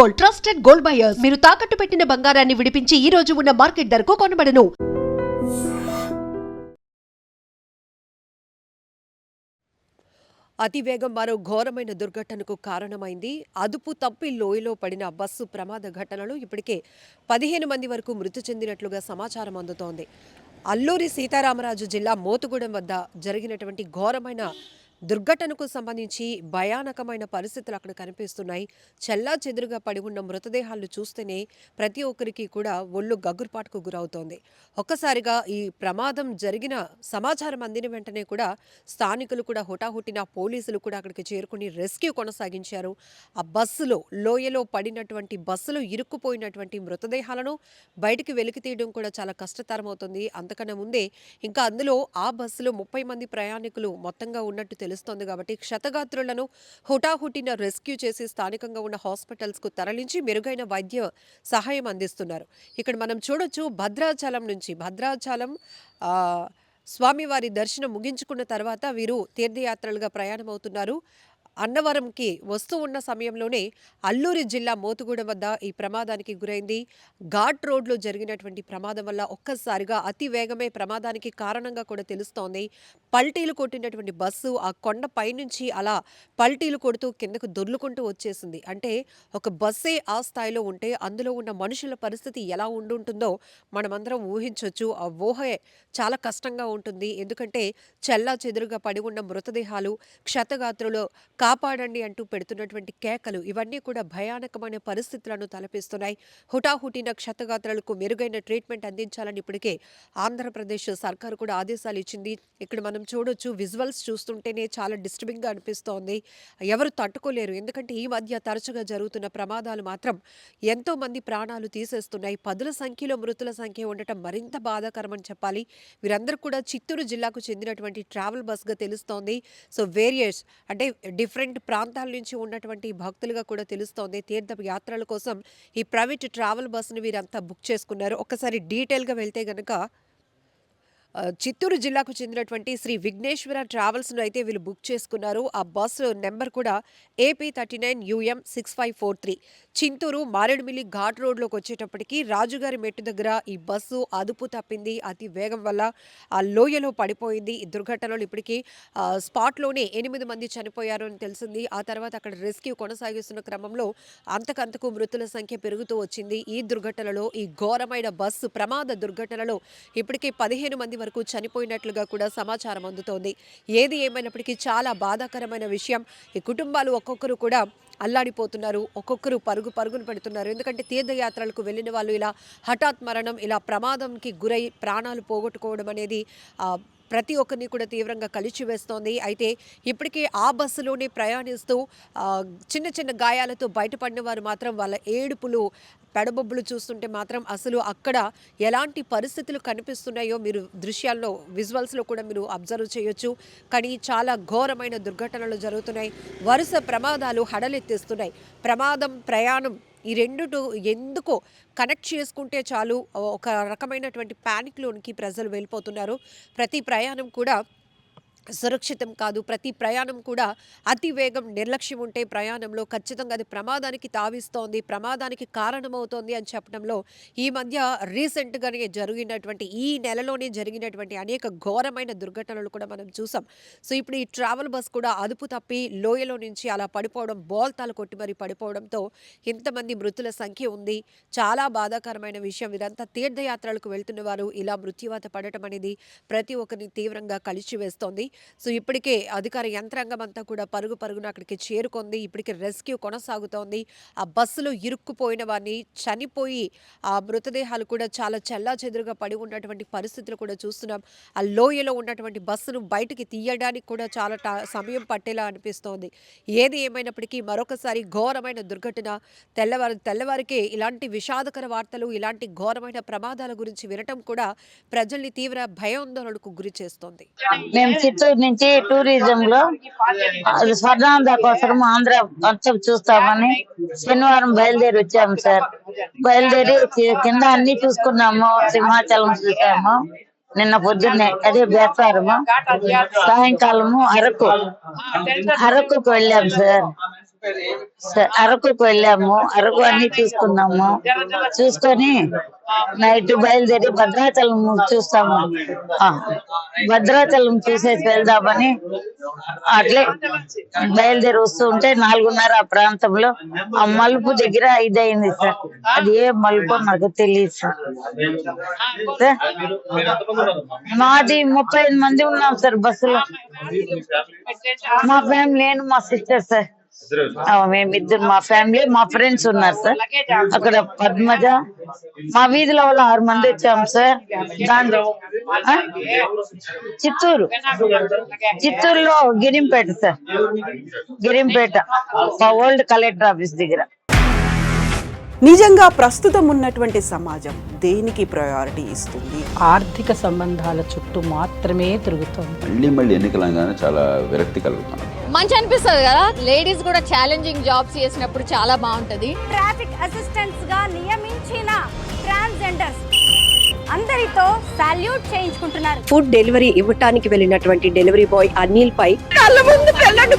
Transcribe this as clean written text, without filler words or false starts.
Gold, trusted gold buyers. మీరు తాకట్టు పెట్టిన బంగారాన్ని విడిపించి ఈ రోజు ఉన్న మార్కెట్ ధరకు కొనబడను. అతివేగం మరో ఘోరమైన దుర్ఘటనకు కారణమైంది. అదుపు తప్పి లోయలో పడిన బస్సు ప్రమాద ఘటనలో ఇప్పటికే 15 మంది వరకు మృతి చెందినట్లుగా సమాచారం అందుతోంది. అల్లూరి సీతారామరాజు జిల్లా మోతుగూడెం వద్ద జరిగినటువంటి ఘోరమైన దుర్ఘటనకు సంబంధించి భయానకమైన పరిస్థితులు అక్కడ కనిపిస్తున్నాయి. చెల్లా చెదురుగా పడి ఉన్న మృతదేహాలను చూస్తేనే ప్రతి ఒక్కరికి కూడా ఒళ్ళు గగుర్పాటుకు గురవుతోంది. ఒక్కసారిగా ఈ ప్రమాదం జరిగిన సమాచారం అందిన వెంటనే కూడా స్థానికులు కూడా హుటాహుటిన పోలీసులు కూడా అక్కడికి చేరుకుని రెస్క్యూ కొనసాగించారు. ఆ బస్సులో లోయలో పడినటువంటి బస్సులో ఇరుక్కుపోయినటువంటి మృతదేహాలను బయటికి వెలికి తీయడం కూడా చాలా కష్టతరమవుతుంది. అంతకన్నా ముందే ఇంకా అందులో ఆ బస్సులో 30 మంది ప్రయాణికులు మొత్తంగా ఉన్నట్టు తెలుస్తోంది. కాబట్టి క్షతగాత్రులను హుటాహుటిన రెస్క్యూ చేసి స్థానికంగా ఉన్న హాస్పిటల్స్కు తరలించి మెరుగైన వైద్య సహాయం అందిస్తున్నారు. ఇక్కడ మనం చూడొచ్చు భద్రాచలం నుంచి స్వామివారి దర్శనం ముగించుకున్న తర్వాత వీరు తీర్థయాత్రలుగా ప్రయాణమవుతున్నారు. అన్నవరంకి వస్తూ ఉన్న సమయంలోనే అల్లూరి జిల్లా మోతుగూడెం వద్ద ఈ ప్రమాదానికి గురైంది. ఘాట్ రోడ్లో జరిగినటువంటి ప్రమాదం వల్ల ఒక్కసారిగా అతి వేగమే ప్రమాదానికి కారణంగా కూడా తెలుస్తోంది. పల్టీలు కొట్టినటువంటి బస్సు ఆ కొండ పైనుంచి అలా పల్టీలు కొడుతూ కిందకు దొర్లుకుంటూ వచ్చేసింది. అంటే ఒక బస్సే ఆ స్థాయిలో ఉంటే అందులో ఉన్న మనుషుల పరిస్థితి ఎలా ఉండుంటుందో మనమందరం ఊహించవచ్చు. ఆ ఊహే చాలా కష్టంగా ఉంటుంది. ఎందుకంటే చెల్లా చెదురుగా పడి ఉన్న మృతదేహాలు, క్షతగాత్రులు కాపాడండి అంటూ పెడుతున్నటువంటి కేకలు ఇవన్నీ కూడా భయానకమైన పరిస్థితులను తలపిస్తున్నాయి. హుటాహుటిన క్షతగాత్రులకు మెరుగైన ట్రీట్మెంట్ అందించాలని ఇప్పటికే ఆంధ్రప్రదేశ్ సర్కారు కూడా ఆదేశాలు ఇచ్చింది. ఇక్కడ మనం చూడొచ్చు, విజువల్స్ చూస్తుంటేనే చాలా డిస్టర్బింగ్గా అనిపిస్తోంది. ఎవరు తట్టుకోలేరు. ఎందుకంటే ఈ మధ్య తరచుగా జరుగుతున్న ప్రమాదాలు మాత్రం ఎంతో మంది ప్రాణాలు తీసేస్తున్నాయి. పదుల సంఖ్యలో మృతుల సంఖ్య ఉండటం మరింత బాధాకరమని చెప్పాలి. వీరందరూ కూడా చిత్తూరు జిల్లాకు చెందినటువంటి ట్రావెల్ బస్గా తెలుస్తోంది. సో వేరియర్స్ అంటే డిఫరెంట్ ప్రాంతాల నుంచి ఉన్నటువంటి భక్తులుగా కూడా తెలుస్తోంది. తీర్థ యాత్రల కోసం ఈ ప్రైవేట్ ట్రావెల్ బస్సును వీరంతా బుక్ చేసుకున్నారు. ఒక్కసారి డీటెయిల్గా వెళ్తే గనక చిత్తూరు జిల్లాకు చెందినటువంటి శ్రీ విఘ్నేశ్వర ట్రావెల్స్ను అయితే వీళ్ళు బుక్ చేసుకున్నారు. ఆ బస్సు నెంబర్ కూడా AP39UM6543. చింతూరు మారేడుమిల్లి ఘాట్ రోడ్లోకి వచ్చేటప్పటికి రాజుగారి మెట్టు దగ్గర ఈ బస్సు అదుపు తప్పింది. అతి వేగం వల్ల ఆ లోయలో పడిపోయింది. ఈ దుర్ఘటనలో ఇప్పటికీ స్పాట్లోనే 8 మంది చనిపోయారు అని తెలిసింది. ఆ తర్వాత అక్కడ రెస్క్యూ కొనసాగిస్తున్న క్రమంలో అంతకంతకు మృతుల సంఖ్య పెరుగుతూ వచ్చింది. ఈ దుర్ఘటనలో, ఈ ఘోరమైన బస్సు ప్రమాద దుర్ఘటనలో ఇప్పటికే 15 మంది వరకు చనిపోయినట్లుగా కూడా సమాచారం అందుతోంది. ఏది ఏమైనప్పటికీ చాలా బాధాకరమైన విషయం. ఈ కుటుంబాలు ఒక్కొక్కరు కూడా అల్లాడిపోతున్నారు. ఒక్కొక్కరు పరుగును పెడుతున్నారు. ఎందుకంటే తీర్థయాత్రలకు వెళ్ళిన వాళ్ళు ఇలా హఠాత్ మరణం, ఇలా ప్రమాదంకి గురై ప్రాణాలు పోగొట్టుకోవడం అనేది ప్రతి ఒక్కరిని కూడా తీవ్రంగా కలిచివేస్తోంది. అయితే ఇప్పటికే ఆ బస్సులోనే ప్రయాణిస్తూ చిన్న చిన్న గాయాలతో బయటపడిన వారు మాత్రం వాళ్ళ ఏడుపులు, పెడబొబ్బులు చూస్తుంటే మాత్రం అసలు అక్కడ ఎలాంటి పరిస్థితులు కనిపిస్తున్నాయో మీరు దృశ్యాల్లో, విజువల్స్లో కూడా మీరు అబ్జర్వ్ చేయొచ్చు. కానీ చాలా ఘోరమైన దుర్ఘటనలు జరుగుతున్నాయి. వరుస ప్రమాదాలు హడలెత్తిస్తున్నాయి. ప్రమాదం, ప్రయాణం ఈ రెండుటు ఎందుకో కనెక్ట్ చేసుకుంటే చాలు ఒక రకమైనటువంటి ప్యానిక్లోనికి ప్రజలు వెళ్ళిపోతున్నారు. ప్రతి ప్రయాణం కూడా సురక్షితం కాదు. ప్రతి ప్రయాణం కూడా అతి వేగం, నిర్లక్ష్యం ఉంటే ప్రయాణంలో ఖచ్చితంగా అది ప్రమాదానికి తావిస్తోంది, ప్రమాదానికి కారణమవుతోంది అని చెప్పడంలో ఈ మధ్య రీసెంట్గానే జరిగినటువంటి, ఈ నెలలోనే జరిగినటువంటి అనేక ఘోరమైన దుర్ఘటనలు కూడా మనం చూసాం. సో ఇప్పుడు ఈ ట్రావెల్ బస్ కూడా అదుపు తప్పి లోయలో నుంచి అలా పడిపోవడం, బోల్తాలు కొట్టి మరి పడిపోవడంతో ఇంతమంది మృతుల సంఖ్య ఉంది. చాలా బాధాకరమైన విషయం. ఇదంతా తీర్థయాత్రలకు వెళ్తున్న వారు ఇలా మృత్యువాత పడటం అనేది ప్రతి ఒక్కరిని తీవ్రంగా కలిచివేస్తోంది. సో ఇప్పటికే అధికార యంత్రాంగం అంతా కూడా పరుగున అక్కడికి చేరుకుంది. ఇప్పటికే రెస్క్యూ కొనసాగుతోంది. ఆ బస్సులో ఇరుక్కుపోయిన వారిని, చనిపోయి ఆ మృతదేహాలు కూడా చాలా చెల్లాచెదురుగా పడి ఉన్నటువంటి పరిస్థితులు కూడా చూస్తున్నాం. ఆ లోయలో ఉన్నటువంటి బస్సును బయటికి తీయడానికి కూడా చాలా సమయం పట్టేలా అనిపిస్తోంది. ఏది ఏమైనప్పటికీ మరొకసారి ఘోరమైన దుర్ఘటన. తెల్లవారికే ఇలాంటి విషాదకర వార్తలు, ఇలాంటి ఘోరమైన ప్రమాదాల గురించి వినటం కూడా ప్రజల్ని తీవ్ర భయాందోళనకు గురి చేస్తోంది. చిత్తూరు నుంచి టూరిజం లో స్వర్ణాంధ్ర కోసం ఆంధ్ర మొత్తం చూస్తామని శనివారం బయలుదేరి వచ్చాము సార్. బయలుదేరి కింద అన్ని చూసుకున్నాము. సింహాచలం చూసాము నిన్న పొద్దున్నే, అదే బేస్తారము. సాయంకాలము అరకు వెళ్ళాం సార్. అరకుకు వెళ్ళాము. అరకు అన్ని చూసుకున్నాము. చూసుకొని నైట్ బయలుదేరి భద్రాచలం చూస్తాము. ఆ, భద్రాచలం చూసేసి వెళ్దామని అట్లే బయలుదేరి వస్తూ ఉంటే 4:30 ఆ ప్రాంతంలో ఆ మలుపు దగ్గర 5 అయింది సార్. అది ఏ మలుపో నాకు తెలియదు సార్. మాది 35 మంది ఉన్నాం సార్ బస్సులో. మా ఫ్యామిలీ, నేను మా సిస్టర్ సార్. మేమిద్దరు, మా ఫ్యామిలీ, మా ఫ్రెండ్స్ ఉన్నారు సార్. అక్కడ పద్మజ, మా వీధిలో వాళ్ళు 6 మంది వచ్చాము సార్. దాంట్లో చిత్తూరులో Girimpeta sir. Girimpeta old collector office దగ్గర. నిజంగా ప్రస్తుతం ఉన్నటువంటి సమాజం దేనికి ప్రయారిటీ ఇస్తుంది? ఆర్థిక సంబంధాల చుట్టూ మాత్రమే తిరుగుతుంది. మళ్ళీ ఎన్నికలంగానే చాలా విరక్తి కలుగుతాను. మంచి అనిపిస్తుంది కదా, లేడీస్ కూడా ఛాలెంజింగ్ జాబ్స్ చేసినప్పుడు చాలా బాగుంటది. ట్రాఫిక్ అసిస్టెంట్స్ గా నియమించిన ట్రాన్స్జెండర్స్ అందరితో సాల్యూట్ చేయించుకుంటున్నారు. ఫుడ్ డెలివరీ ఇవ్వటానికి వెళ్ళినటువంటి డెలివరీ బాయ్ అనిల్ పై కళ్ళ ముందు పెళ్ళండి